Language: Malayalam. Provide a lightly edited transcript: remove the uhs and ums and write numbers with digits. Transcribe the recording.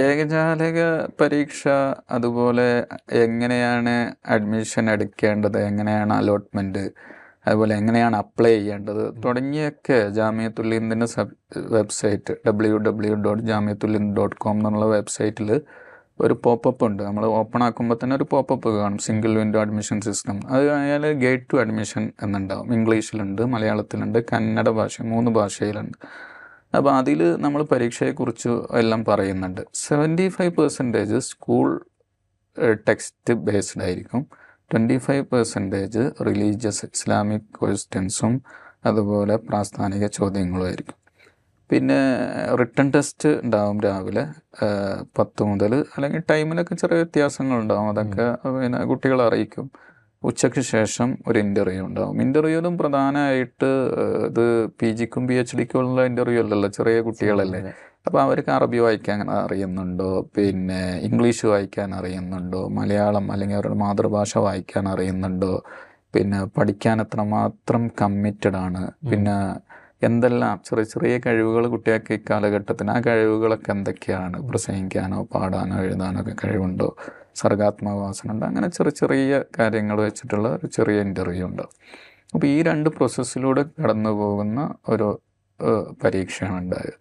ഏകജാലക പരീക്ഷ, അതുപോലെ എങ്ങനെയാണ് അഡ്മിഷൻ എടുക്കേണ്ടത്, എങ്ങനെയാണ് അലോട്ട്മെൻറ്റ്, അതുപോലെ എങ്ങനെയാണ് അപ്ലൈ ചെയ്യേണ്ടത് തുടങ്ങിയൊക്കെ ജാമിയത്തുൽ ഹിന്ദിൻ്റെ വെബ്സൈറ്റ് www.jamiathulhind.com എന്നുള്ള വെബ്സൈറ്റിൽ ഒരു പോപ്പപ്പ് ഉണ്ട്. നമ്മൾ ഓപ്പൺ ആക്കുമ്പോൾ തന്നെ ഒരു പോപ്പപ്പ് കാണും, സിംഗിൾ വിൻഡോ അഡ്മിഷൻ സിസ്റ്റം. അത് ആയാൽ ഗൈഡ് ടു അഡ്മിഷൻ എന്നുണ്ടാവും. ഇംഗ്ലീഷിലുണ്ട്, മലയാളത്തിലുണ്ട്, കന്നഡ ഭാഷ, 3 ഭാഷയിലുണ്ട്. അപ്പോൾ അതിൽ നമ്മൾ പരീക്ഷയെക്കുറിച്ച് എല്ലാം പറയുന്നുണ്ട്. 75% സ്കൂൾ ടെക്സ്റ്റ് ബേസ്ഡ് ആയിരിക്കും, 25% റിലീജിയസ് ഇസ്ലാമിക് ക്വസ്റ്റ്യൻസും അതുപോലെ പ്രാസ്ഥാനിക ചോദ്യങ്ങളും ആയിരിക്കും. പിന്നെ റിട്ടൺ ടെസ്റ്റ് ഉണ്ടാവും രാവിലെ 10 മുതൽ, അല്ലെങ്കിൽ ടൈമിലൊക്കെ ചെറിയ വ്യത്യാസങ്ങളുണ്ടാവും, അതൊക്കെ പിന്നെ കുട്ടികളെ അറിയിക്കും. ഉച്ചയ്ക്ക് ശേഷം ഒരു ഇൻ്റർവ്യൂ ഉണ്ടാവും. ഇൻ്റർവ്യൂവിലും പ്രധാനമായിട്ട് ഇത് PGക്കും PhDക്കും ഉള്ള ഇൻ്റർവ്യൂ അല്ലല്ലോ, ചെറിയ കുട്ടികളല്ലേ. അപ്പോൾ അവർക്ക് അറബി വായിക്കാൻ അറിയുന്നുണ്ടോ, പിന്നെ ഇംഗ്ലീഷ് വായിക്കാൻ അറിയുന്നുണ്ടോ, മലയാളം അല്ലെങ്കിൽ അവരുടെ മാതൃഭാഷ വായിക്കാൻ അറിയുന്നുണ്ടോ, പിന്നെ പഠിക്കാൻ എത്രമാത്രം കമ്മിറ്റഡ് ആണ്, പിന്നെ എന്തെല്ലാം ചെറിയ ചെറിയ കഴിവുകൾ കുട്ടികൾക്ക് ഇക്കാലഘട്ടത്തിന്, ആ കഴിവുകളൊക്കെ എന്തൊക്കെയാണ്, പ്രസംഗിക്കാനോ പാടാനോ എഴുതാനോ ഒക്കെ കഴിവുണ്ടോ, സർഗാത്മകവാസന ഉണ്ടോ, അങ്ങനെ ചെറിയ ചെറിയ കാര്യങ്ങൾ വെച്ചിട്ടുള്ള ഒരു ചെറിയ ഇൻ്റർവ്യൂ ഉണ്ടാവും. അപ്പോൾ ഈ 2 പ്രോസസ്സിലൂടെ കടന്നു പോകുന്ന ഒരു പരീക്ഷയാണ് ഉണ്ടായത്.